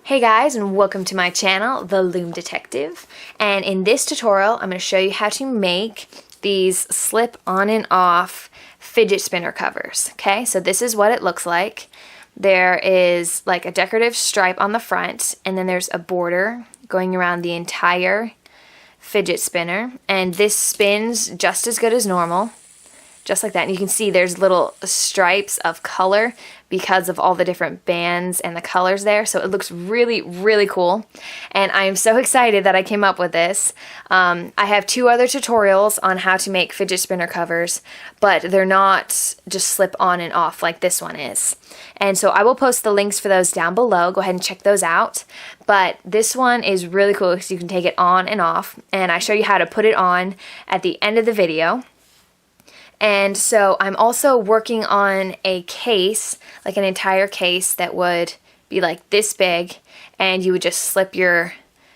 Hey guys, and welcome to my channel, The Loom Detective. And in this tutorial, I'm going to show you how to make these slip on and off fidget spinner covers. Okay, so this is what it looks like. There is like a decorative stripe on the front, and then there's a border going around the entire fidget spinner. And this spins just as good as normal. Just like that, and you can see there's little stripes of color because of all the different bands and the colors there, so it looks really, really cool, and I am so excited that I came up with this. I have two other tutorials on how to make fidget spinner covers, but they're not just slip on and off like this one is, and so I will post the links for those down below. Go ahead and check those out, but this one is really cool because you can take it on and off, and I show you how to put it on at the end of the video. And so I'm also working on a case, like an entire case that would be like this big, and you would just slip your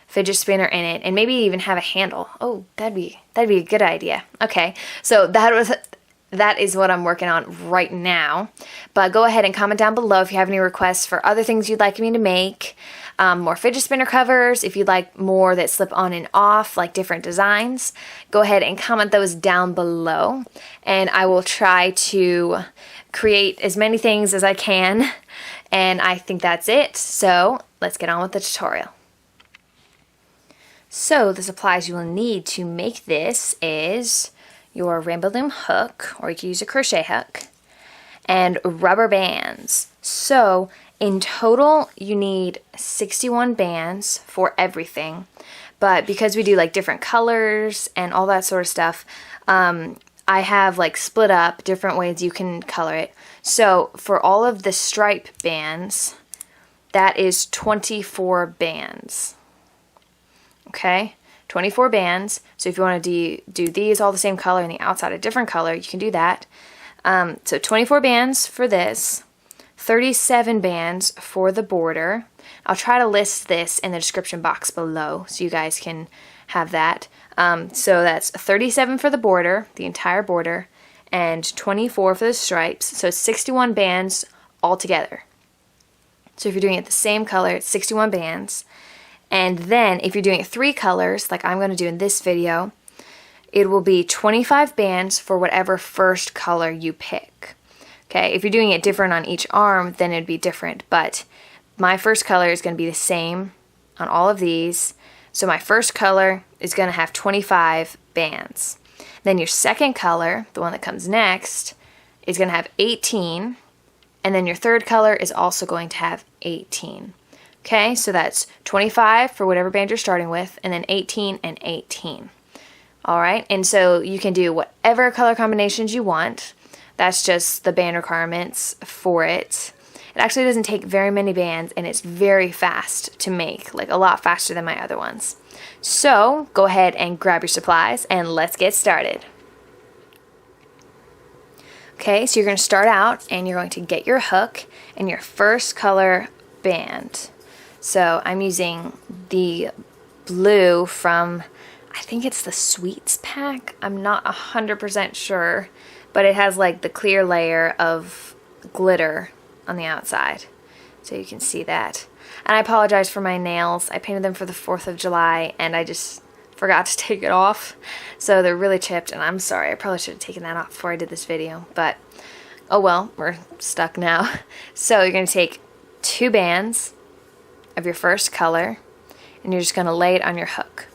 fidget spinner in it and maybe even have a handle. Oh, that'd be a good idea. Okay, so that is what I'm working on right now. But go ahead and comment down below if you have any requests for other things you'd like me to make. More fidget spinner covers, if you'd like more that slip on and off, like different designs, go ahead and comment those down below, and I will try to create as many things as I can, and I think that's it. So let's get on with the tutorial. So the supplies you will need to make this is your Rainbow Loom hook, or you can use a crochet hook, and rubber bands. So in total, you need 61 bands for everything, but because we do like different colors and all that sort of stuff, I have like split up different ways you can color it. So for all of the stripe bands, that is 24 bands. Okay, 24 bands. So if you want to do these all the same color and the outside a different color, you can do that. So 24 bands for this. 37 bands for the border. I'll try to list this in the description box below so you guys can have that. So that's 37 for the border, the entire border, and 24 for the stripes, so 61 bands altogether. So if you're doing it the same color, it's 61 bands. And then if you're doing it 3 colors, like I'm going to do in this video, it will be 25 bands for whatever first color you pick. Okay, if you're doing it different on each arm, then it'd be different, but my first color is going to be the same on all of these. So my first color is going to have 25 bands. Then your second color, the one that comes next, is going to have 18, and then your third color is also going to have 18. Okay, so that's 25 for whatever band you're starting with, and then 18 and 18. Alright, and so you can do whatever color combinations you want. That's just the band requirements for it. It actually doesn't take very many bands, and it's very fast to make, like a lot faster than my other ones. So go ahead and grab your supplies and let's get started. Okay, so you're going to start out and you're going to get your hook and your first color band. So I'm using the blue from, I think it's the Sweets pack. I'm not 100% sure. But it has like the clear layer of glitter on the outside, so you can see that. And I apologize for my nails. I painted them for the 4th of July and I just forgot to take it off, so they're really chipped, and I'm sorry. I probably should have taken that off before I did this video, but oh well, we're stuck now. So you're going to take 2 bands of your first color and you're just going to lay it on your hook.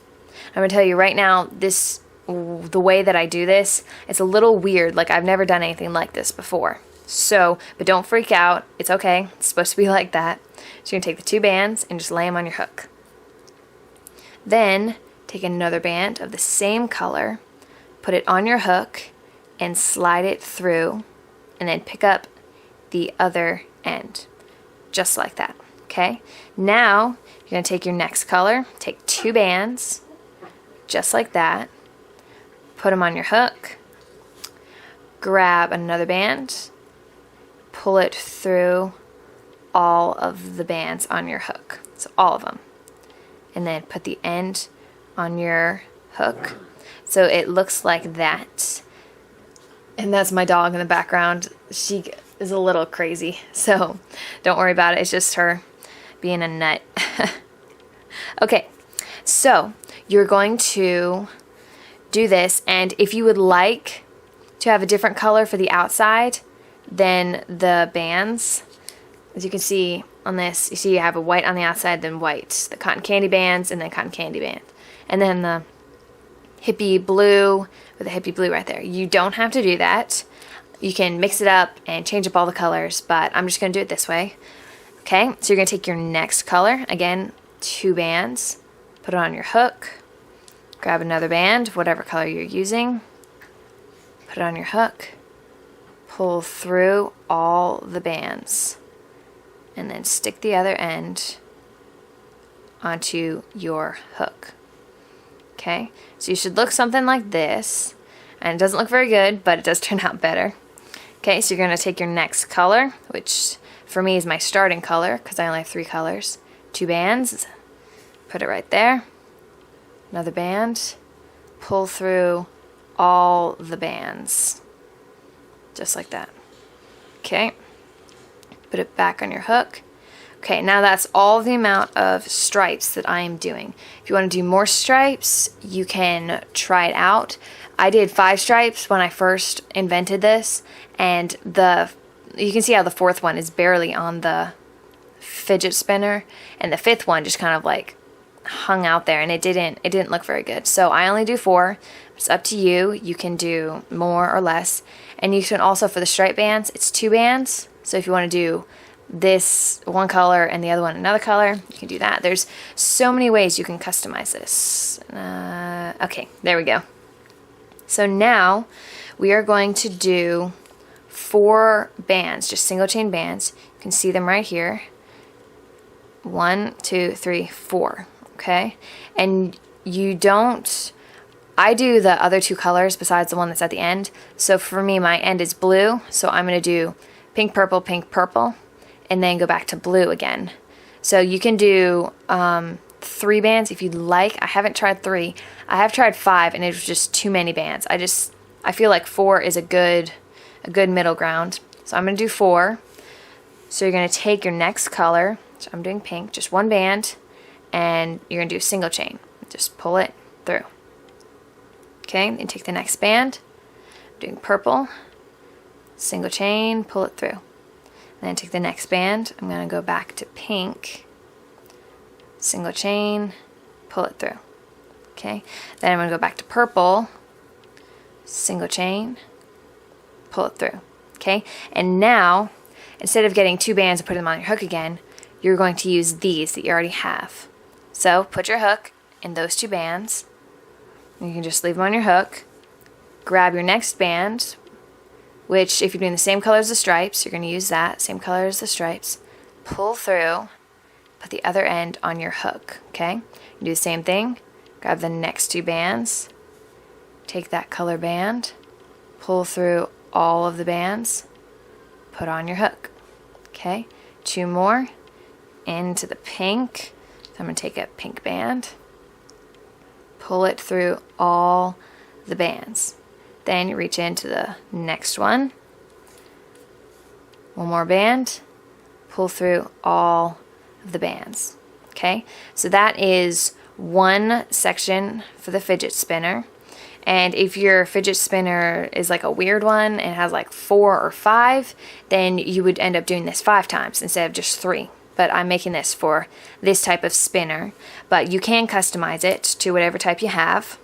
I'm going to tell you right now, the way that I do this, it's a little weird. Like, I've never done anything like this before. So, but don't freak out. It's okay. It's supposed to be like that. So you're going to take the 2 bands and just lay them on your hook. Then take another band of the same color, put it on your hook, and slide it through, and then pick up the other end. Just like that. Okay? Now, you're going to take your next color, take 2 bands, just like that. Put them on your hook, grab another band, pull it through all of the bands on your hook, so all of them, and then put the end on your hook so it looks like that. And that's my dog in the background. She is a little crazy, so don't worry about it, it's just her being a nut. Okay, so you're going to do this, and if you would like to have a different color for the outside than the bands, as you can see on this, you see you have a white on the outside, then white, the cotton candy bands, and then cotton candy band, and then the hippie blue with a hippie blue right there. You don't have to do that. You can mix it up and change up all the colors, but I'm just going to do it this way. Okay, so you're going to take your next color, again, 2 bands, put it on your hook, grab another band, whatever color you're using, put it on your hook, pull through all the bands, and then stick the other end onto your hook. Okay, so you should look something like this, and it doesn't look very good, but it does turn out better. Okay, so you're going to take your next color, which for me is my starting color because I only have 3 colors. 2 bands, put it right there. Another band, pull through all the bands, just like that. Okay, put it back on your hook. Okay, now that's all the amount of stripes that I am doing. If you want to do more stripes, you can try it out. I did 5 stripes when I first invented this, and you can see how the 4th one is barely on the fidget spinner, and the 5th one just kind of like hung out there, and it didn't look very good. So I only do 4. It's up to you. You can do more or less, and you can also, for the stripe bands, it's 2 bands. So if you want to do this one color and the other one another color, you can do that. There's so many ways you can customize this. Okay, there we go. So now we are going to do 4 bands, just single chain bands. You can see them right here. 1, 2, 3, 4. Okay, and I do the other 2 colors besides the one that's at the end. So for me, my end is blue, so I'm going to do pink, purple, and then go back to blue again. So you can do 3 bands if you'd like. I haven't tried 3. I have tried 5, and it was just too many bands. I feel like 4 is a good middle ground. So I'm going to do 4. So you're going to take your next color. So I'm doing pink, just 1 band, and you're going to do a single chain. Just pull it through. Okay, then take the next band. I'm doing purple, single chain, pull it through. And then take the next band. I'm going to go back to pink, single chain, pull it through. Okay, then I'm going to go back to purple, single chain, pull it through. Okay, and now instead of getting 2 bands and putting them on your hook again, you're going to use these that you already have. So put your hook in those 2 bands. You can just leave them on your hook. Grab your next band, which if you're doing the same color as the stripes, you're going to use that, same color as the stripes. Pull through, put the other end on your hook, okay? You do the same thing. Grab the next 2 bands, take that color band, pull through all of the bands, put on your hook, okay? 2 more, into the pink. So I'm going to take a pink band, pull it through all the bands. Then you reach into the next one. 1 more band, pull through all of the bands. Okay, so that is 1 section for the fidget spinner. And if your fidget spinner is like a weird one and has like 4 or 5, then you would end up doing this 5 times instead of just 3. But I'm making this for this type of spinner. But you can customize it to whatever type you have,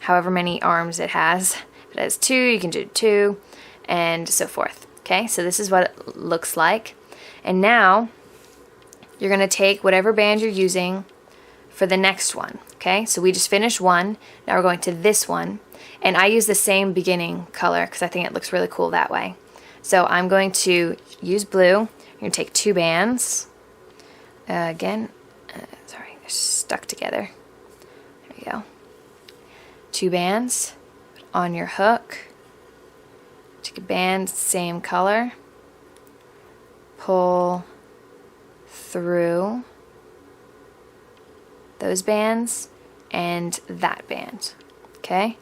however many arms it has. If it has 2, you can do 2, and so forth. Okay, so this is what it looks like. And now you're going to take whatever band you're using for the next one. Okay, so we just finished 1. Now we're going to this one. And I use the same beginning color because I think it looks really cool that way. So I'm going to use blue. You're going to take 2 bands. Sorry, they're stuck together. There we go. 2 bands on your hook. Take a band, same color. Pull through those bands and that band. Okay?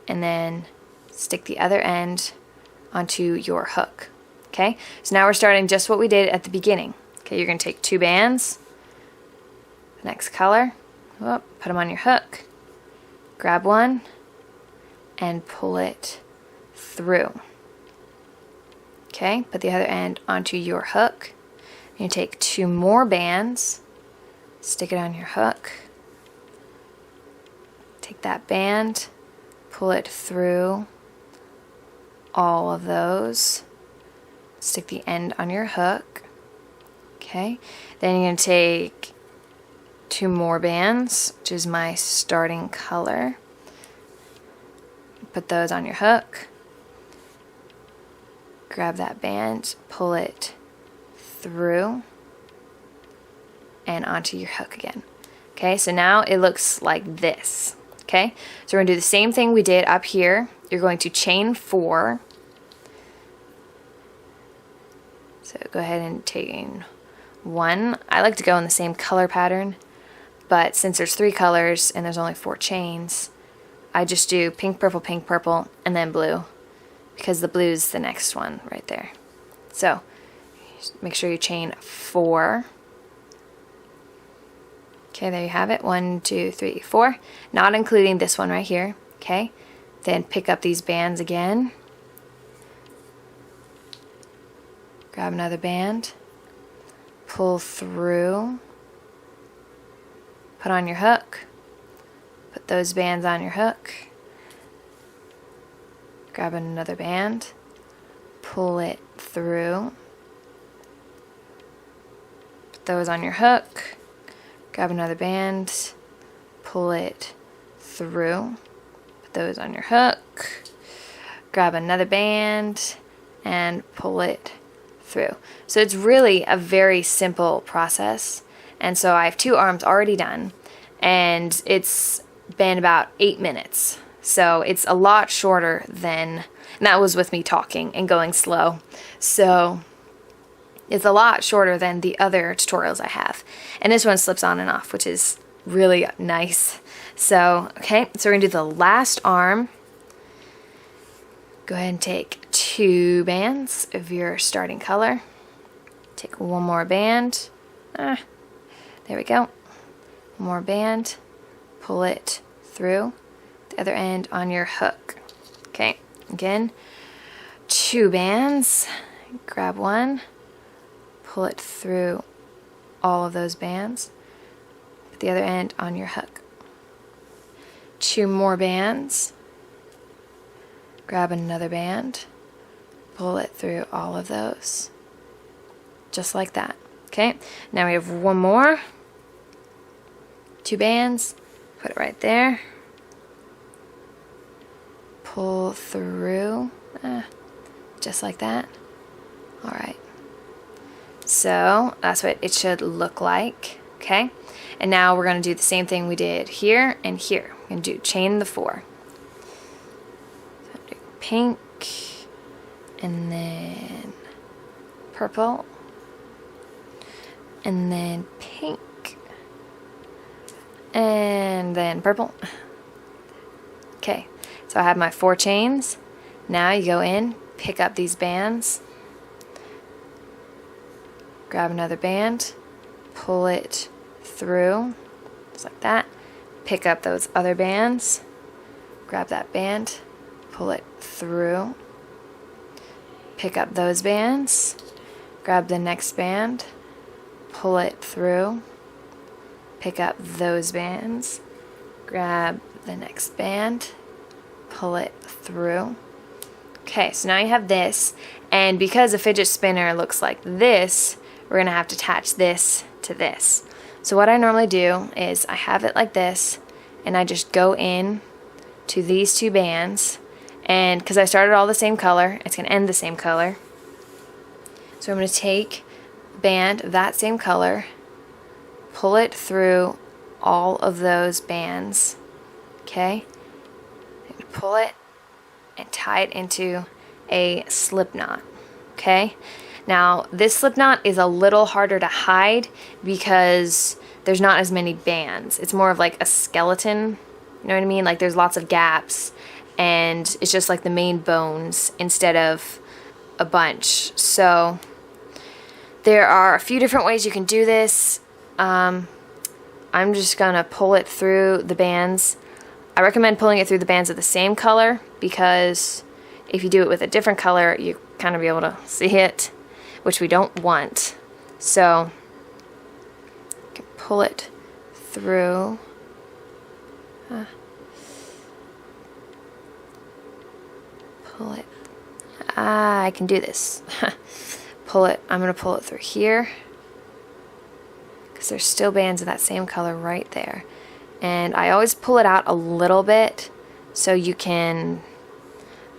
And then stick the other end onto your hook. Okay? So now we're starting just what we did at the beginning. Okay, you're going to take 2 bands, the next color. Whoop, put them on your hook. Grab one and pull it through. Okay, put the other end onto your hook. You take 2 more bands, stick it on your hook. Take that band, pull it through all of those. Stick the end on your hook. Okay, then you're going to take 2 more bands, which is my starting color. Put those on your hook. Grab that band, pull it through and onto your hook again. Okay, so now it looks like this. Okay, so we're going to do the same thing we did up here. You're going to chain 4. So go ahead and take 1. I like to go in the same color pattern, but since there's 3 colors and there's only 4 chains, I just do pink, purple, and then blue, because the blue is the next one right there. So make sure you chain 4. Okay, there you have it. 1, 2, 3, 4. Not including this one right here. Okay, then pick up these bands again. Grab another band. Pull through. Put on your hook. Put those bands on your hook. Grab another band. Pull it through. Put those on your hook. Grab another band, pull it through, put those on your hook, grab another band, and pull it through. So it's really a very simple process. And so I have 2 arms already done, and it's been about 8 minutes. So it's a lot shorter than, and that was with me talking and going slow. So it's a lot shorter than the other tutorials I have. And this one slips on and off, which is really nice. So, okay, so we're going to do the last arm. Go ahead and take 2 bands of your starting color. Take 1 more band. There we go. 1 more band. Pull it through. The other end on your hook. Okay, again, 2 bands. Grab one. Pull it through all of those bands. Put the other end on your hook. 2 more bands. Grab another band. Pull it through all of those. Just like that. Okay, now we have 1 more. 2 bands. Put it right there. Pull through. Just like that. Alright. So that's what it should look like, okay? And now we're going to do the same thing we did here and here. We're going to do chain the 4. So do pink, and then purple, and then pink, and then purple. Okay, so I have my 4 chains. Now you go in, pick up these bands, grab another band, pull it through, just like that. Pick up those other bands, grab that band, pull it through. Pick up those bands, grab the next band, pull it through. Pick up those bands, grab the next band, pull it through. Okay, so now you have this, and because a fidget spinner looks like this, we're going to have to attach this to this. So what I normally do is I have it like this, and I just go in to these 2 bands, and because I started all the same color, it's going to end the same color. So I'm going to take a band of that same color, pull it through all of those bands, okay? Pull it and tie it into a slip knot, okay? Now, this slip knot is a little harder to hide because there's not as many bands. It's more of like a skeleton, you know what I mean? Like there's lots of gaps, and it's just like the main bones instead of a bunch. So there are a few different ways you can do this. I'm I'm just gonna pull it through the bands. I recommend pulling it through the bands of the same color, because if you do it with a different color, you kind of be able to see it, which we don't want. So you can pull it through. Pull it. I can do this. Pull it. I'm going to pull it through here, because there's still bands of that same color right there. And I always pull it out a little bit so you can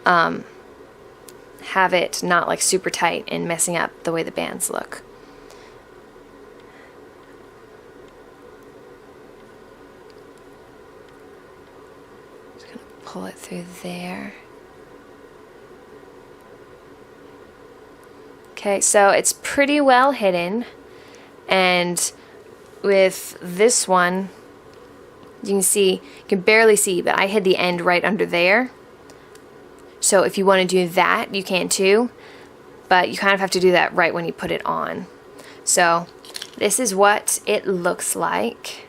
have it not like super tight and messing up the way the bands look. Just going to pull it through there. Okay, so it's pretty well hidden, and with this one, you can barely see, but I hid the end right under there. So if you want to do that, you can too, but you kind of have to do that right when you put it on. So this is what it looks like.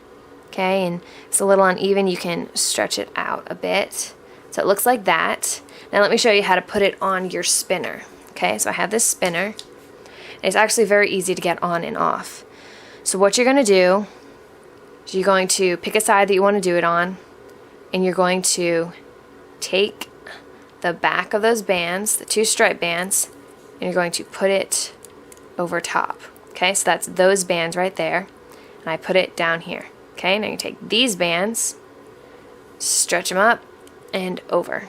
Okay, and it's a little uneven. You can stretch it out a bit. So it looks like that. Now let me show you how to put it on your spinner. Okay, so I have this spinner. It's actually very easy to get on and off. So what you're going to do is you're going to pick a side that you want to do it on, and you're going to take the back of those bands, the two stripe bands, and you're going to put it over top. Okay, so that's those bands right there, and I put it down here. Okay, now you take these bands, stretch them up and over.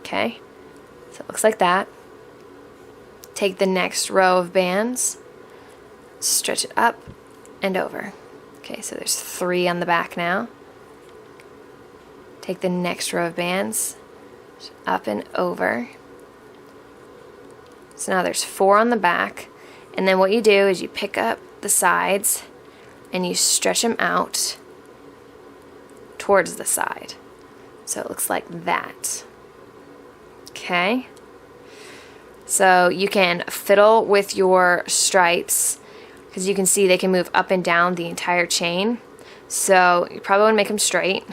Okay, so it looks like that. Take the next row of bands, stretch it up and over. Okay, so there's 3 on the back now. Take the next row of bands, up and over. So now there's 4 on the back, and then what you do is you pick up the sides and you stretch them out towards the side. So it looks like that. Okay. So you can fiddle with your stripes, because you can see they can move up and down the entire chain. So you probably want to make them straight.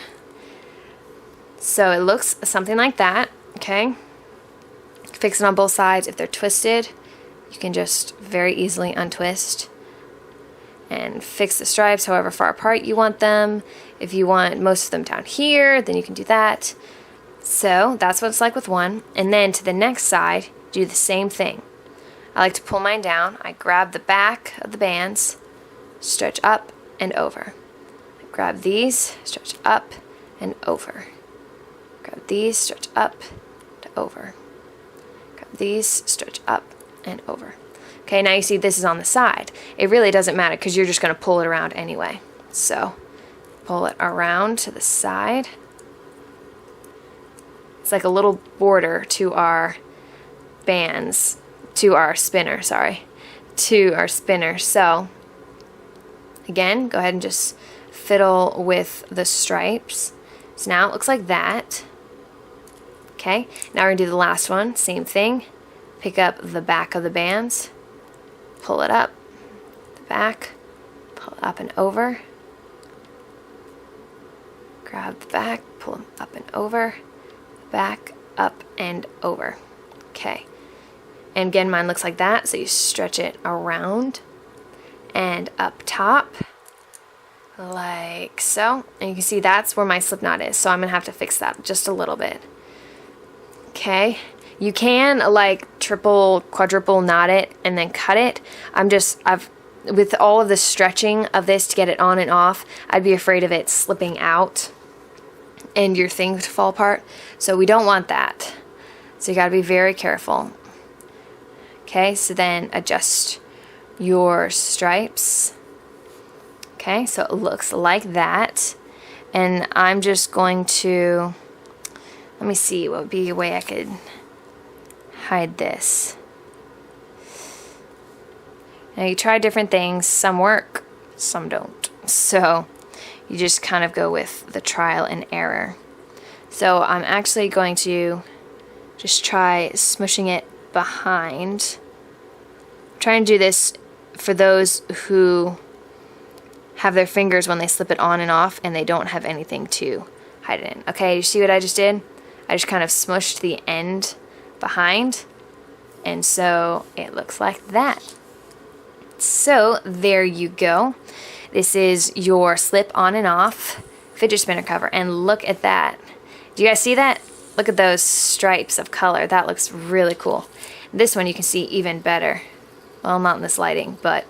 So it looks something like that. Okay. Fix it on both sides. If they're twisted, you can just very easily untwist and fix the stripes however far apart you want them. If you want most of them down here, then you can do that. So that's what it's like with one. And then to the next side, do the same thing. I like to pull mine down. I grab the back of the bands, stretch up and over. I grab these, stretch up and over. Grab these, stretch up to over. Grab these, stretch up and over. Okay, now you see this is on the side. It really doesn't matter, because you're just going to pull it around anyway. So pull it around to the side. It's like a little border to our bands, to our spinner, So again, go ahead and just fiddle with the stripes. So now it looks like that. Okay, now we're gonna do the last one. Same thing. Pick up the back of the bands, pull it up, the back, pull it up and over. Grab the back, pull them up and over, back, up and over. Okay. And again, mine looks like that, so you stretch it around and up top, like so. And you can see that's where my slip knot is, so I'm going to have to fix that just a little bit. Okay, you can like triple, quadruple knot it and then cut it. With all of the stretching of this to get it on and off, I'd be afraid of it slipping out and your thing to fall apart, so we don't want that. So you got to be very careful. Okay, so then adjust your stripes. Okay, so it looks like that. And I'm just going to, let me see what would be a way I could hide this. Now you try different things, some work, some don't. So you just kind of go with the trial and error. So I'm actually going to just try smushing it behind. I'm trying to do this for those who have their fingers when they slip it on and off, and they don't have anything to hide it in. Okay, you see what I just did? I just kind of smushed the end behind, and so it looks like that. So there you go. This is your slip on and off fidget spinner cover, and look at that. Do you guys see that? Look at those stripes of color. That looks really cool. This one you can see even better. Well, not in this lighting, but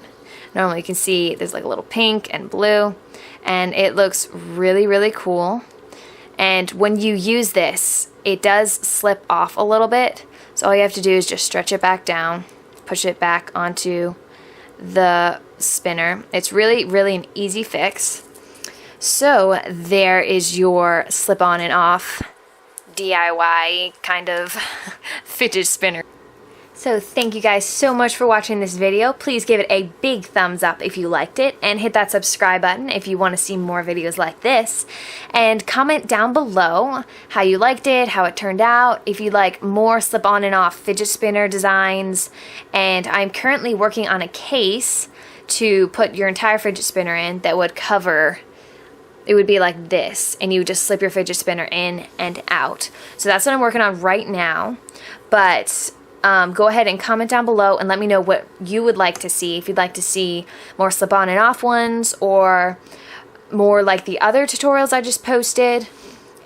normally you can see there's like a little pink and blue, and it looks really, really cool. And when you use this, it does slip off a little bit, so all you have to do is just stretch it back down, push it back onto the spinner. It's really, really an easy fix. So there is your slip on and off DIY kind of fidget spinner. So thank you guys so much for watching this video. Please give it a big thumbs up if you liked it, and hit that subscribe button if you want to see more videos like this. And comment down below how you liked it, how it turned out, if you'd like more slip on and off fidget spinner designs. And I'm currently working on a case to put your entire fidget spinner in that would cover. It would be like this, and you would just slip your fidget spinner in and out. So that's what I'm working on right now. But go ahead and comment down below and let me know what you would like to see. If you'd like to see more slip on and off ones, or more like the other tutorials I just posted.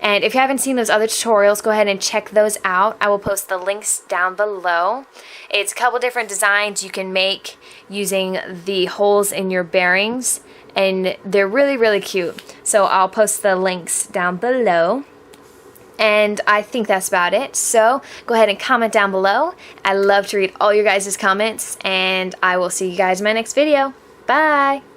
And if you haven't seen those other tutorials, go ahead and check those out. I will post the links down below. It's a couple different designs you can make using the holes in your bearings, and they're really, really cute. So I'll post the links down below. And I think that's about it. So go ahead and comment down below. I love to read all your guys' comments, and I will see you guys in my next video. Bye!